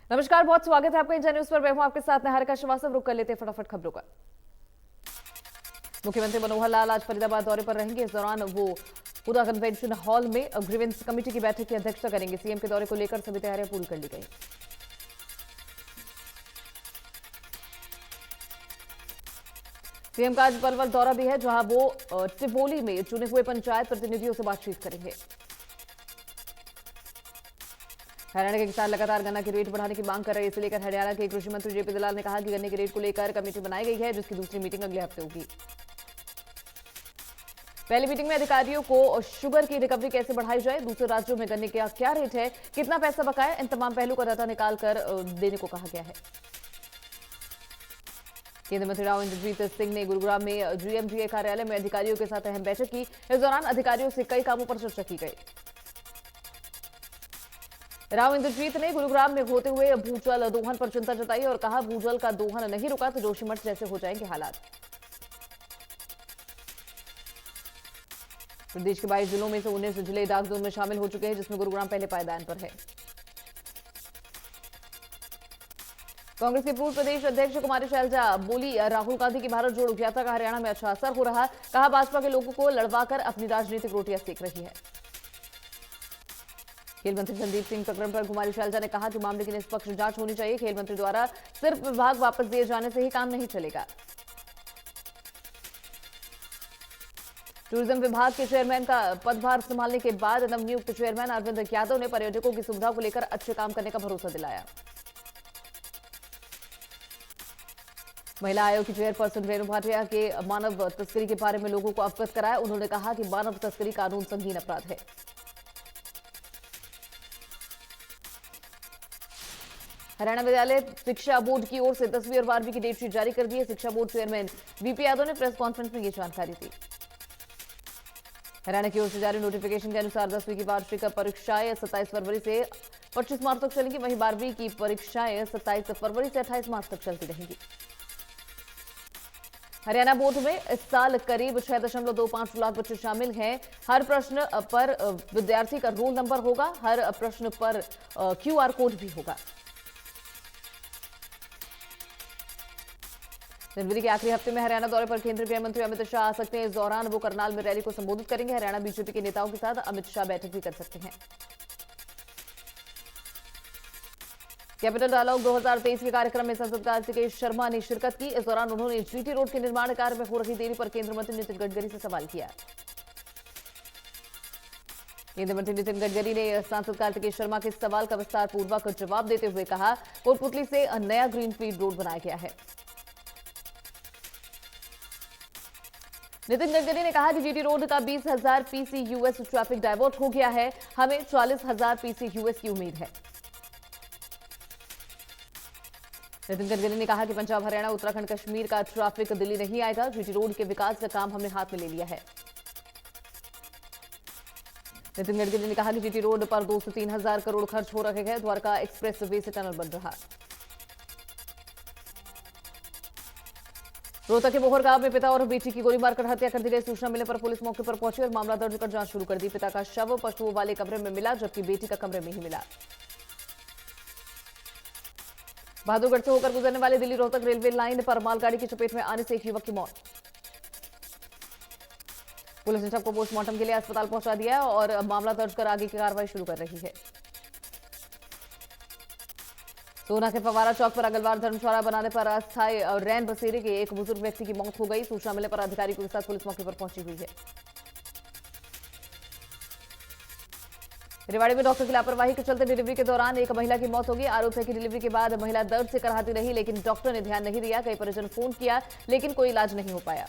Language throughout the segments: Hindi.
नमस्कार, बहुत स्वागत है आपका इंडिया न्यूज पर। मैं हूं आपके साथ निहारिका श्रीवास्तव। रुक कर लेते हैं फटाफट खबरों का। मुख्यमंत्री मनोहर लाल आज फरीदाबाद दौरे पर रहेंगे। इस दौरान वो पूरा कन्वेंशन हॉल में ग्रीवेंस कमेटी की बैठक की अध्यक्षता करेंगे। सीएम के दौरे को लेकर सभी तैयारियां पूरी कर ली गई। सीएम का आज पलवल दौरा भी है, जहां वो टिपोली में चुने हुए पंचायत प्रतिनिधियों से बातचीत करेंगे। हरियाणा के किसान लगातार गन्ना की रेट बढ़ाने की मांग कर रहे हैं। इसे लेकर हरियाणा के कृषि मंत्री जेपी दलाल ने कहा कि गन्ने की रेट को लेकर कमेटी बनाई गई है, जिसकी दूसरी मीटिंग अगले हफ्ते होगी। पहली मीटिंग में अधिकारियों को शुगर की रिकवरी कैसे बढ़ाई जाए, दूसरे राज्यों में गन्ने का क्या रेट है, कितना पैसा बकाया, इन तमाम पहलू का डाटा निकालकर देने को कहा गया है। केंद्रीय मंत्री राव इंद्रजीत सिंह ने गुरुग्राम में जीएमडीए कार्यालय में अधिकारियों के साथ अहम बैठक की। इस दौरान अधिकारियों से कई कामों पर चर्चा की गई। राव इंद्रजीत ने गुरुग्राम में होते हुए भूजल दोहन पर चिंता जताई और कहा, भूजल का दोहन नहीं रुका तो जोशीमठ जैसे हो जाएंगे हालात। प्रदेश के 22 जिलों में से 19 जिले डार्क जोन में शामिल हो चुके हैं, जिसमें गुरुग्राम पहले पायदान पर है। कांग्रेस के पूर्व प्रदेश अध्यक्ष कुमारी शैलजा बोली, राहुल गांधी की भारत जोड़ो यात्रा का हरियाणा में अच्छा असर हो रहा। कहा, भाजपा के लोगों को लड़वाकर अपनी राजनीतिक रोटियां सेक रही है। खेल मंत्री संदीप सिंह प्रकरण पर कुमारी शैलजा ने कहा कि मामले की निष्पक्ष जांच होनी चाहिए। खेल मंत्री द्वारा सिर्फ विभाग वापस दिए जाने से ही काम नहीं चलेगा। टूरिज्म विभाग के चेयरमैन का पदभार संभालने के बाद नवनियुक्त चेयरमैन अरविंद यादव ने पर्यटकों की सुविधा को लेकर अच्छे काम करने का भरोसा दिलाया। महिला आयोग की चेयरपर्सन रेणु भाटिया के मानव तस्करी के बारे में लोगों को अवगत कराया। उन्होंने कहा कि मानव तस्करी कानून संगीन अपराध है। हरियाणा विद्यालय शिक्षा बोर्ड की ओर से 10वीं और 12वीं की डेटशीट जारी कर दी है। शिक्षा बोर्ड चेयरमैन वीपी यादव ने प्रेस कॉन्फ्रेंस में ये जानकारी दी। हरियाणा की ओर से जारी नोटिफिकेशन के अनुसार 10वीं की वार्षिक परीक्षाएं 27 फरवरी से 25 मार्च तक चलेंगी। वहीं 12वीं की परीक्षाएं 27 फरवरी से 28 मार्च तक चलती रहेंगी। हरियाणा बोर्ड में इस साल करीब 6.25 लाख बच्चे शामिल हैं। हर प्रश्न पर विद्यार्थी का रोल नंबर होगा। हर प्रश्न पर क्यूआर कोड भी होगा। जनवरी के आखिरी हफ्ते में हरियाणा दौरे पर केंद्रीय गृह मंत्री अमित शाह आ सकते हैं। इस दौरान वो करनाल में रैली को संबोधित करेंगे। हरियाणा बीजेपी के नेताओं के साथ अमित शाह बैठक भी कर सकते हैं। कैपिटल डायलॉग 2023 के कार्यक्रम में सांसद कार्तिकेय शर्मा ने शिरकत की। इस दौरान उन्होंने जीटी रोड के निर्माण कार्य में हो रही देरी पर केंद्रीय मंत्री नितिन गडकरी से सवाल किया। केंद्रीय मंत्री नितिन गडकरी ने सांसद कार्तिकेय शर्मा के सवाल का विस्तार पूर्वक जवाब देते हुए कहा, कोटपुतली से नया ग्रीनफील्ड रोड बनाया गया है। नितिन गडकरी ने कहा कि जीटी रोड का 20,000 पीसीयूएस ट्रैफिक डाइवर्ट हो गया है। हमें 40,000 पीसीयूएस की उम्मीद है। नितिन गडकरी ने कहा कि पंजाब, हरियाणा, उत्तराखंड, कश्मीर का ट्रैफिक दिल्ली नहीं आएगा। जीटी रोड के विकास का काम हमने हाथ में ले लिया है। नितिन गडकरी ने कहा कि जीटी रोड पर 2 से 3 हजार करोड़ खर्च हो रहे हैं। द्वारका एक्सप्रेस वे से टनल बन रहा। रोहतक के मोहर गांव में पिता और बेटी की गोली मारकर हत्या कर दी गई। सूचना मिलने पर पुलिस मौके पर पहुंची और मामला दर्ज कर जांच शुरू कर दी। पिता का शव पशुओं वाले कमरे में मिला, जबकि बेटी का कमरे में ही मिला। बहादुरगढ़ से होकर गुजरने वाले दिल्ली रोहतक रेलवे लाइन पर मालगाड़ी की चपेट में आने से एक युवक की मौत। पुलिस ने शव को पोस्टमार्टम के लिए अस्पताल पहुंचा दिया और मामला दर्ज कर आगे की कार्रवाई शुरू कर रही है। सोना के फवारा चौक पर अगलवार धर्मशाला बनाने पर अस्थायी रैन बसेरे के एक बुजुर्ग व्यक्ति की मौत हो गई। सूचना मिलने पर अधिकारियों के साथ पुलिस मौके पर पहुंची हुई है। रेवाड़ी में डॉक्टर की लापरवाही के चलते डिलीवरी के दौरान एक महिला की मौत हो गई। आरोप है कि डिलीवरी के बाद महिला दर्द से कराहती रही, लेकिन डॉक्टर ने ध्यान नहीं दिया। कई परिजन फोन किया, लेकिन कोई इलाज नहीं हो पाया।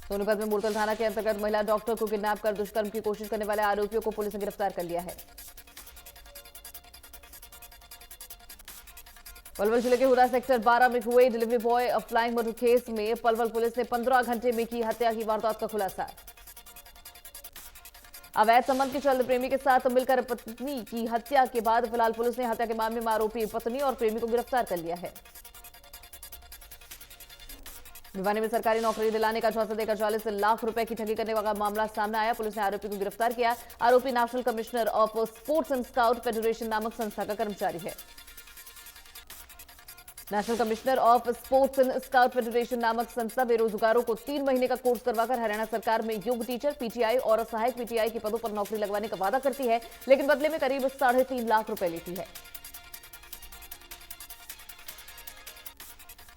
सोनीपत में मुरतल थाना के अंतर्गत महिला डॉक्टर को किडनैप कर दुष्कर्म की कोशिश करने वाले आरोपियों को पुलिस ने गिरफ्तार कर लिया है। पलवल जिले के हुरा सेक्टर 12 में हुए delivery boy flying murder case में पलवल पुलिस ने 15 घंटे में की हत्या की वारदात का खुलासा। अवैध संबंध के चलते प्रेमी के साथ मिलकर पत्नी की हत्या के बाद फिलहाल पुलिस ने हत्या के मामले में आरोपी पत्नी और प्रेमी को गिरफ्तार कर लिया है। भिवानी में सरकारी नौकरी दिलाने का झौसा देकर 40 लाख रुपए की ठगी करने वाला मामला सामने आया। पुलिस ने आरोपी को गिरफ्तार किया। आरोपी national commissioner of sports and scout federation नामक संस्था का कर्मचारी है। National commissioner of sports and scout federation नामक संस्था बेरोजगारों को 3 महीने का कोर्स करवाकर हरियाणा सरकार में योग टीचर, पीटीआई और सहायक पीटीआई के पदों पर नौकरी लगवाने का वादा करती है, लेकिन बदले में करीब 3.5 लाख रुपए लेती है।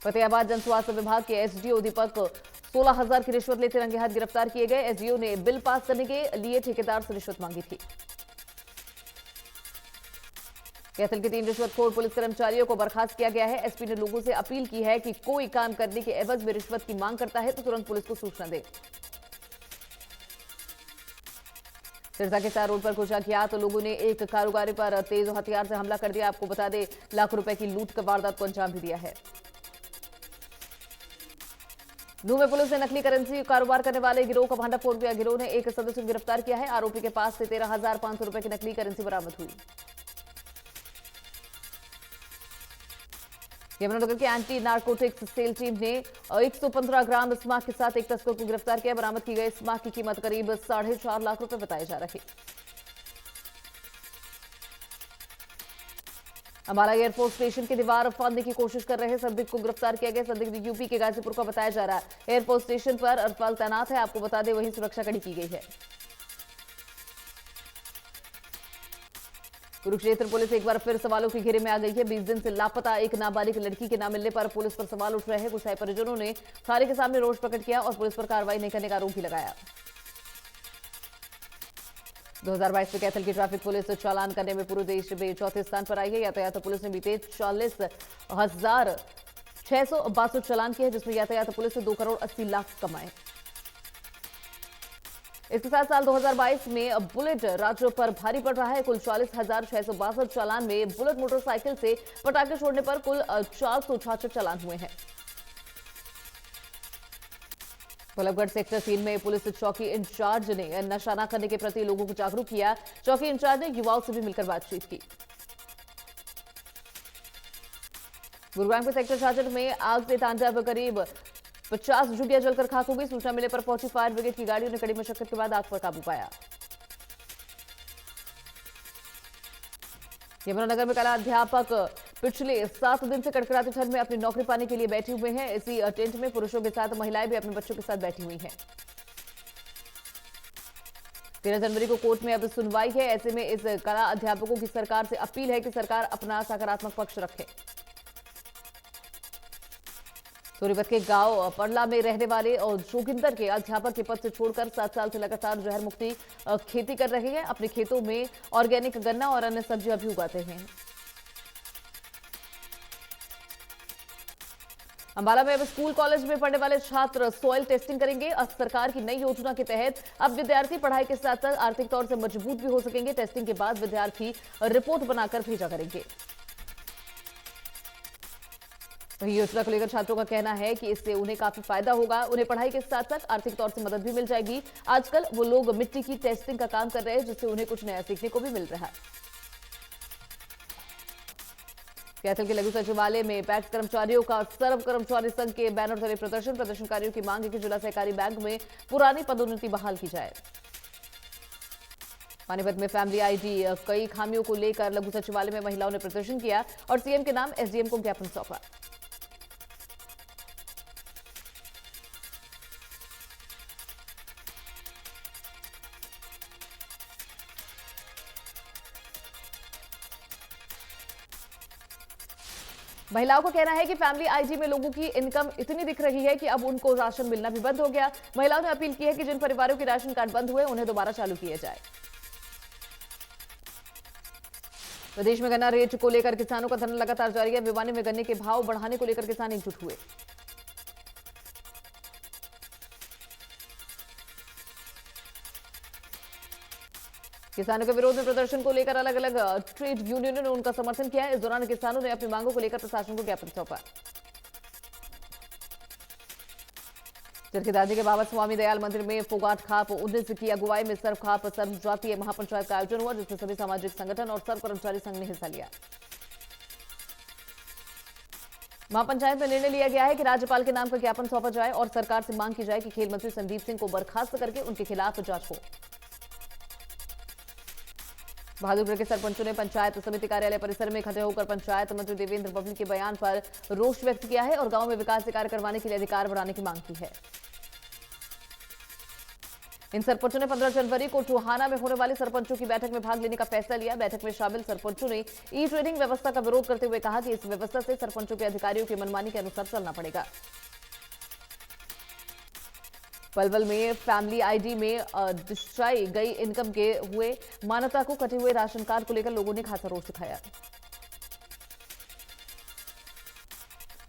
फतेहाबाद जन स्वास्थ्य विभाग के एसडीओ दीपक 16,000 की रिश्वत लेते रंगे हाथ गिरफ्तार किए गए। एसडीओ ने बिल पास करने के लिए ठेकेदार से रिश्वत मांगी थी। कैथल के 3 रिश्वतखोर पुलिस कर्मचारियों को बर्खास्त किया गया है। एसपी ने लोगों से अपील की है कि कोई काम करने के एवज में रिश्वत की मांग करता है तो तुरंत पुलिस को सूचना दे। सिरसा के 4 रोड पर कुछ अज्ञात लोगों ने एक कारोबारी पर तेज हथियार से हमला कर दिया। आपको बता दें, लाखों रुपए की लूट की वारदात को अंजाम भी दिया है। नूंह में पुलिस ने नकली करेंसी कारोबार करने वाले गिरोह का भंडाफोड़ किया। गिरोह ने एक सदस्य को गिरफ्तार किया है। आरोपी के पास से 13,500 रुपए की नकली करेंसी बरामद हुई। यमुनानगर की एंटी नारकोटिक्स सेल टीम ने 115 ग्राम स्माक के साथ एक तस्कर को गिरफ्तार किया। बरामद की गई स्माक की कीमत करीब 4.5 लाख रुपए बताई जा रही। अम्बाला एयरफोर्स स्टेशन की दीवार फाड़ने की कोशिश कर रहे संदिग्ध को गिरफ्तार किया गया। संदिग्ध यूपी के गाजीपुर का बताया जा रहा है। एयरफोर्स स्टेशन पर अरफाल तैनात है। आपको बता दें, वहीं सुरक्षा कड़ी की गई है। कुरुक्षेत्र पुलिस एक बार फिर सवालों के घेरे में आ गई है। 20 दिन से लापता एक नाबालिग लड़की के न मिलने पर पुलिस पर सवाल उठ रहे हैं। गुस्साए परिजनों ने थाने के सामने रोष प्रकट किया और पुलिस पर कार्रवाई नहीं करने का आरोप भी लगाया। 2022 में कैथल की ट्रैफिक पुलिस चालान करने में पूरे देश में चौथे स्थान पर आई है। यातायात पुलिस ने बीते 40,662 चालान किए, जिसमें यातायात पुलिस ने 2 करोड़ 80 लाख कमाए। इसके साथ साल 2022 में बुलेट राज्यों पर भारी पड़ रहा है। कुल 40,662 चालान में बुलेट मोटरसाइकिल से पटाखे छोड़ने पर कुल 466 चालान हुए हैं। कोलबगढ़ सेक्टर 3 में पुलिस चौकी इंचार्ज ने नशा न करने के प्रति लोगों को जागरूक किया। चौकी इंचार्ज ने युवाओं से भी मिलकर बातचीत की। गुरुग्राम के सेक्टर 66 में आग से तांडव करीब 50 जुटियां जलकर खाक हो गई। सूचना मिलने पर पहुंची फायर ब्रिगेड की गाड़ियों ने कड़ी मशक्कत के बाद आग पर काबू पाया। यमुनानगर में कला अध्यापक पिछले 7 दिन से कड़कड़ाती ठंड में अपनी नौकरी पाने के लिए बैठे हुए हैं। इसी टेंट में पुरुषों के साथ महिलाएं भी अपने बच्चों के साथ बैठी हुई हैं। 13 जनवरी को कोर्ट में अब सुनवाई है। ऐसे में इस कला अध्यापकों की सरकार से अपील है कि सरकार अपना सकारात्मक पक्ष रखे। सोनीपत के गांव पड़ला में रहने वाले और जोगिंदर के अध्यापक के पद से छोड़कर 7 साल से लगातार जहर मुक्ति खेती कर रहे हैं। अपने खेतों में ऑर्गेनिक गन्ना और अन्य सब्जियां भी उगाते हैं। अंबाला में अब स्कूल कॉलेज में पढ़ने वाले छात्र सॉइल टेस्टिंग करेंगे। सरकार की नई योजना के तहत अब विद्यार्थी पढ़ाई के साथ साथ आर्थिक तौर से मजबूत भी हो सकेंगे। टेस्टिंग के बाद विद्यार्थी रिपोर्ट बनाकर भेजा करेंगे। वही योजना को लेकर छात्रों का कहना है कि इससे उन्हें काफी फायदा होगा। उन्हें पढ़ाई के साथ साथ आर्थिक तौर से मदद भी मिल जाएगी। आजकल वो लोग मिट्टी की टेस्टिंग का काम कर रहे हैं, जिससे उन्हें कुछ नया सीखने को भी मिल रहा है। कैथल के लघु सचिवालय में पैक्स कर्मचारियों का सर्व कर्मचारी संघ के बैनर तले प्रदर्शन। प्रदर्शनकारियों की मांग है कि जिला सहकारी बैंक में पुरानी पदोन्नति बहाल की जाए। पानीपत में फैमिली आईडी कई खामियों को लेकर लघु सचिवालय में महिलाओं ने प्रदर्शन किया और सीएम के नाम एसडीएम को ज्ञापन सौंपा। महिलाओं का कहना है कि फैमिली आईडी में लोगों की इनकम इतनी दिख रही है कि अब उनको राशन मिलना भी बंद हो गया। महिलाओं ने अपील की है कि जिन परिवारों के राशन कार्ड बंद हुए उन्हें दोबारा चालू किया जाए। प्रदेश में गन्ना रेट को लेकर किसानों का धरना लगातार जारी है। भिवानी में गन्ने के भाव बढ़ाने को लेकर किसान एकजुट हुए। किसानों के विरोध में प्रदर्शन को लेकर अलग अलग ट्रेड यूनियनों ने उनका समर्थन किया। इस दौरान किसानों ने अपनी मांगों को लेकर प्रशासन को ज्ञापन सौंपा। चरखीदादी के बाबा स्वामी दयाल मंदिर में फोगाट खाप 19 की अगुवाई में सर्व खाप सर्व जातीय महापंचायत का आयोजन हुआ, जिसमें सभी सामाजिक संगठन और सर्व कर्मचारी संघ ने हिस्सा लिया। महापंचायत में निर्णय लिया गया है कि राज्यपाल के नाम का ज्ञापन सौंपा जाए और सरकार से मांग की जाए कि खेल मंत्री संदीप सिंह को बर्खास्त करके उनके खिलाफ जांच हो। बहादुरगढ़ के सरपंचों ने पंचायत समिति कार्यालय परिसर में इकट्ठे होकर पंचायत मंत्री देवेंद्र बबली के बयान पर रोष व्यक्त किया है और गांव में विकास के कार्य करवाने के लिए अधिकार बढ़ाने की मांग की है। इन सरपंचों ने 15 जनवरी को टोहाना में होने वाली सरपंचों की बैठक में भाग लेने का फैसला लिया। बैठक में शामिल सरपंचों ने ई ट्रेडिंग व्यवस्था का विरोध करते हुए कहा कि इस व्यवस्था से सरपंचों के अधिकारियों की मनमानी के अनुसार चलना पड़ेगा। पलवल में फैमिली आईडी में दर्शाई गई इनकम के हुए मान्यता को कटे हुए राशन कार्ड को लेकर लोगों ने खासा रोष दिखाया।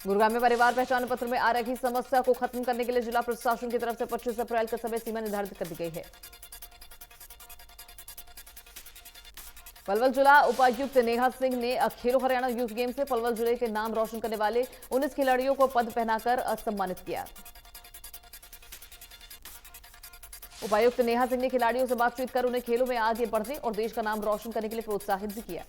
गुरुग्राम में परिवार पहचान पत्र में आ रही समस्या को खत्म करने के लिए जिला प्रशासन की तरफ से 25 अप्रैल का समय सीमा निर्धारित कर दी गई है। पलवल जिला उपायुक्त नेहा सिंह ने खेलो हरियाणा यूथ गेम से पलवल जिले के नाम रोशन करने वाले 19 खिलाड़ियों को पद पहनाकर सम्मानित किया। उपायुक्त नेहा सिंह ने खिलाड़ियों से बातचीत कर उन्हें खेलों में आगे बढ़ने और देश का नाम रोशन करने के लिए प्रोत्साहित भी किया।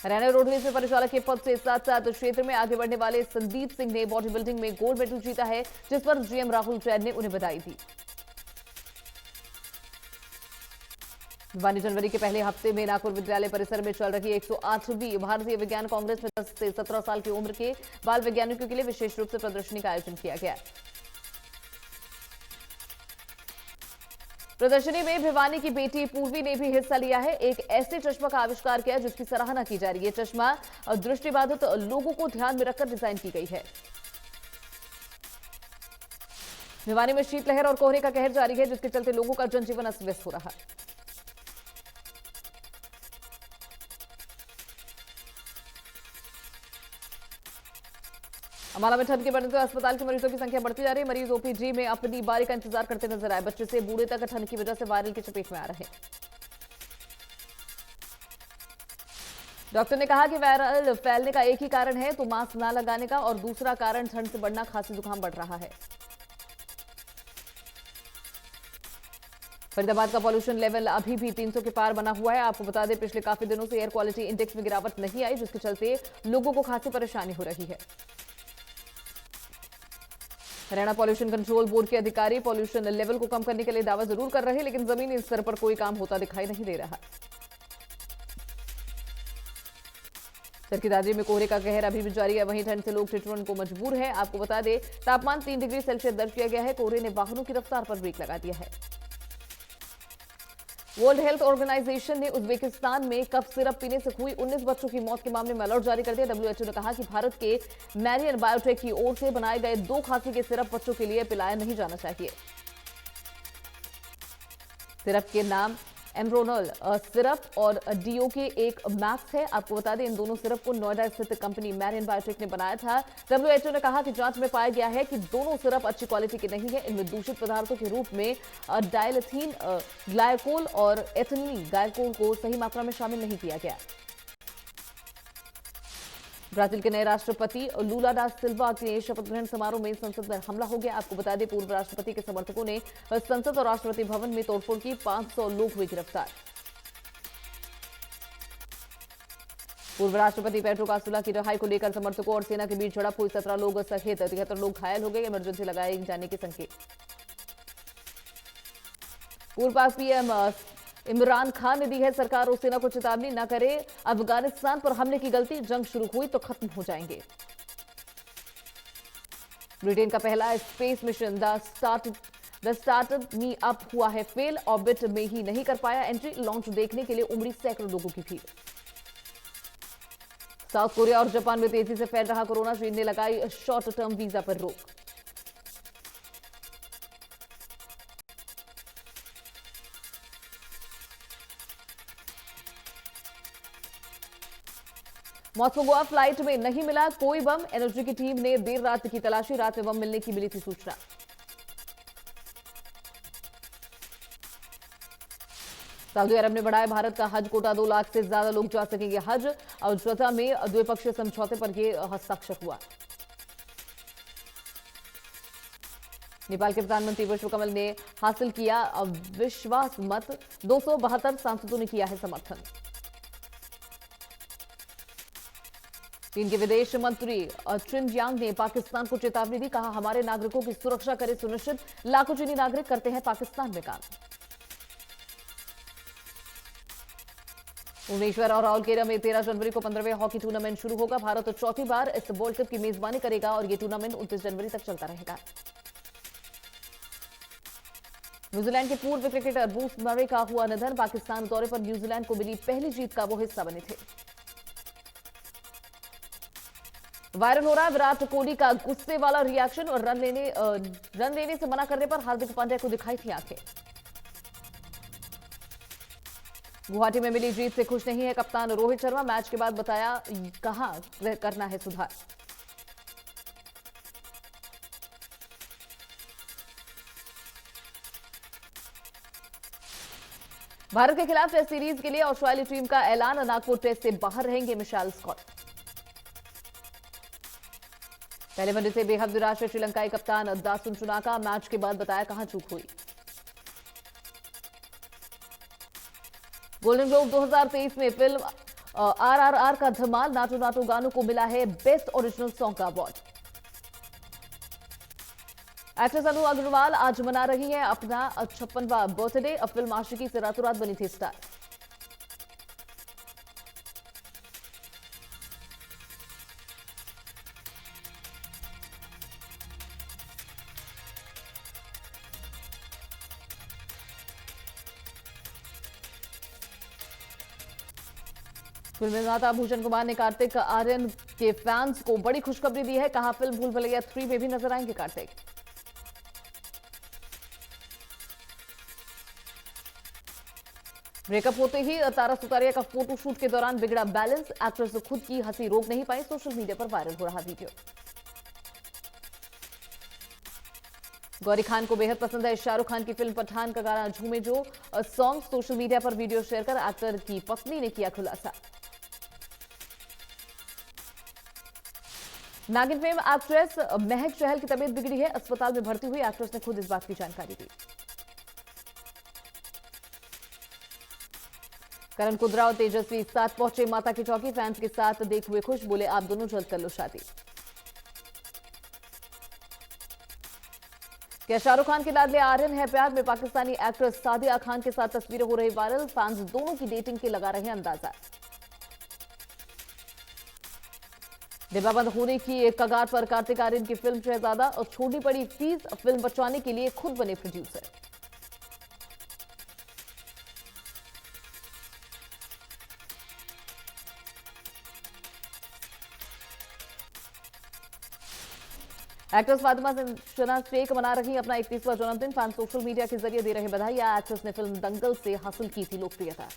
हरियाणा रोडवेज में परिचालक के पद से साथ साथ क्षेत्र में आगे बढ़ने वाले संदीप सिंह ने बॉडी बिल्डिंग में गोल्ड मेडल जीता है, जिस पर जीएम राहुल जैन ने उन्हें बधाई दी। 12 जनवरी के पहले हफ्ते में नागपुर विद्यालय परिसर में चल रही 108वीं भारतीय विज्ञान कांग्रेस में 10 से 17 साल की उम्र के बाल वैज्ञानिकों के लिए विशेष रूप से प्रदर्शनी का आयोजन किया गया। प्रदर्शनी में भिवानी की बेटी पूर्वी ने भी हिस्सा लिया है। एक ऐसे चश्मा का आविष्कार किया जिसकी सराहना की जा रही है। चश्मा दृष्टिबाधित लोगों को ध्यान में रखकर डिजाइन की गई है। भिवानी में शीतलहर और कोहरे का कहर जारी है, जिसके चलते लोगों का जनजीवन अस्त व्यस्त हो रहा है। अम्बाला में ठंड के बढ़ने से अस्पताल के मरीजों की संख्या बढ़ती जा रही है। मरीज ओपीडी में अपनी बारी का इंतजार करते नजर आए। बच्चे से बूढ़े तक ठंड की वजह से वायरल की चपेट में आ रहे हैं। डॉक्टर ने कहा कि वायरल फैलने का एक ही कारण है तो मास्क ना लगाने का, और दूसरा कारण ठंड से बढ़ना, खांसी जुकाम बढ़ रहा है। फरीदाबाद का पॉल्यूशन लेवल अभी भी 300 के पार बना हुआ है। आपको बता दें, पिछले काफी दिनों से एयर क्वालिटी इंडेक्स में गिरावट नहीं आई, जिसके चलते लोगों को खासी परेशानी हो रही है। हरियाणा पॉल्यूशन कंट्रोल बोर्ड के अधिकारी पॉल्यूशन लेवल को कम करने के लिए दावा जरूर कर रहे हैं, लेकिन जमीनी स्तर पर कोई काम होता दिखाई नहीं दे रहा। सरकी दादरी में कोहरे का कहर अभी भी जारी है। वहीं ठंड से लोग ठिठुरन को मजबूर है। आपको बता दें, तापमान 3 डिग्री सेल्सियस दर्ज किया गया है। कोहरे ने वाहनों की रफ्तार पर ब्रेक लगा दिया है। वर्ल्ड हेल्थ ऑर्गेनाइजेशन ने उज्बेकिस्तान में कफ सिरप पीने से हुई 19 बच्चों की मौत के मामले में अलर्ट जारी कर दिया। डब्ल्यूएचओ ने कहा कि भारत के मैरियन बायोटेक की ओर से बनाए गए 2 खांसी के सिरप बच्चों के लिए पिलाया नहीं जाना चाहिए। सिरप के नाम एम्ब्रोनल सिरप और डीओ के एक मैक्स है। आपको बता दें, इन दोनों सिरप को नोएडा स्थित कंपनी मैरियन बायोटेक ने बनाया था। डब्ल्यूएचओ ने कहा कि जांच में पाया गया है कि दोनों सिरप अच्छी क्वालिटी के नहीं है। इनमें दूषित पदार्थों के रूप में डायलिथीन ग्लाइकोल और एथिलीन ग्लाइकोल को सही मात्रा में शामिल नहीं किया गया। ब्राजील के नए राष्ट्रपति लूला डा सिल्वा के शपथ ग्रहण समारोह में संसद में हमला हो गया। आपको बता दें, पूर्व राष्ट्रपति के समर्थकों ने संसद और राष्ट्रपति भवन में तोड़फोड़ की। 500 लोग हुए गिरफ्तार। पूर्व राष्ट्रपति पेट्रो कास्टुला की रिहाई को लेकर समर्थकों और सेना के बीच झड़प हुई। 17 लोग सहित 73 लोग घायल हो गए। इमरजेंसी लगाए जाने के संकेत। पूर्व पाक पीएम इमरान खान ने दी है सरकार और सेना को चेतावनी, न करे अफगानिस्तान पर हमले की गलती, जंग शुरू हुई तो खत्म हो जाएंगे। ब्रिटेन का पहला space mission the startup me up हुआ है फेल। ऑर्बिट में ही नहीं कर पाया एंट्री। लॉन्च देखने के लिए उमड़ी सैकड़ों लोगों की भीड़। साउथ कोरिया और जापान में तेजी से फैल रहा कोरोना। चीन ने लगाई शॉर्ट टर्म वीजा पर रोक। मॉस्को गोवा फ्लाइट में नहीं मिला कोई बम। एनर्जी की टीम ने देर रात की तलाशी। रात में बम मिलने की मिली थी सूचना। सऊदी अरब ने बढ़ाया भारत का हज कोटा। 2 लाख से ज्यादा लोग जा सकेंगे हज। और जद्दा में द्विपक्षीय समझौते पर यह हस्ताक्षर हुआ। नेपाल के प्रधानमंत्री विश्व कमल ने हासिल किया विश्वास मत। 272 सांसदों ने किया है समर्थन। चीन के विदेश मंत्री चिन यांग ने पाकिस्तान को चेतावनी दी, कहा हमारे नागरिकों की सुरक्षा करें सुनिश्चित, लाखों चीनी नागरिक करते हैं पाकिस्तान में काम। भुवनेश्वर और राउरकेला में 13 जनवरी को 15वें हॉकी टूर्नामेंट शुरू होगा। भारत चौथी बार इस वर्ल्ड कप की मेजबानी करेगा और यह टूर्नामेंट 29 जनवरी तक चलता रहेगा। न्यूजीलैंड के पूर्व क्रिकेटर ब्रूस मरे का हुआ निधन, पाकिस्तान दौरे पर न्यूजीलैंड को मिली पहली जीत का वो हिस्सा बने थे। वायरल हो रहा है विराट कोहली का गुस्से वाला रिएक्शन और रन लेने से मना करने पर हार्दिक पांड्या को दिखाई थी आंखें। गुवाहाटी में मिली जीत से खुश नहीं है कप्तान रोहित शर्मा, मैच के बाद बताया कहां करना है सुधार। भारत के खिलाफ टेस्ट सीरीज के लिए ऑस्ट्रेलिया टीम का ऐलान, नागपुर टेस्ट से बाहर रहेंगे मिशेल स्कॉट। पहले वनडे से बेहद निराश है श्रीलंकाई कप्तान दासुन चुनाका, मैच के बाद बताया कहां चूक हुई। गोल्डन ग्लोब 2023 में फिल्म आरआरआर का धमाल, नाटो नाटो गानों को मिला है बेस्ट ओरिजिनल सॉन्ग का अवार्ड। एक्ट्रेस अनु अग्रवाल आज मना रही है अपना 56वां बर्थडे, अब फिल्म आशिकी से रातों रात बनी थी स्टार। फिल्म निर्माता भूषण कुमार ने कार्तिक आर्यन के फैंस को बड़ी खुशखबरी दी है, कहा फिल्म भूल भुलैया 3 में भी नजर आएंगे कार्तिक। ब्रेकअप होते ही तारा सुतारिया का फोटोशूट के दौरान बिगड़ा बैलेंस, एक्ट्रेस खुद की हंसी रोक नहीं पाई, सोशल मीडिया पर वायरल हो रहा वीडियो। गौरी खान को बेहद पसंद है शाहरुख खान की फिल्म पठान का गाना झूमे जो सॉन्ग, सोशल मीडिया पर वीडियो शेयर कर एक्टर की पत्नी ने किया खुलासा। नागिन फेम एक्ट्रेस महक चहल की तबीयत बिगड़ी है, अस्पताल में भर्ती हुई एक्ट्रेस ने खुद इस बात की जानकारी दी। करण कुंद्रा और तेजस्वी साथ पहुंचे माता की चौकी, फैंस के साथ देख हुए खुश, बोले आप दोनों जल्द कर लो शादी। क्या शाहरुख खान के लाडले आर्यन है प्यार में, पाकिस्तानी एक्ट्रेस सादिया खान के साथ तस्वीरें हो रही वायरल, फैंस दोनों की डेटिंग के लगा रहे अंदाजा। डिब्बा बंद होने की एक कगार पर कार्तिक आर्यन की फिल्म शहजादा, और छोड़नी पड़ी फीस, फिल्म बचाने के लिए खुद बने प्रोड्यूसर। एक्ट्रेस फातिमा सिन्हा शेख मना रही अपना 31वां जन्मदिन, फैन सोशल मीडिया के जरिए दे रहे बधाई, एक्ट्रेस ने फिल्म दंगल से हासिल की थी लोकप्रियता।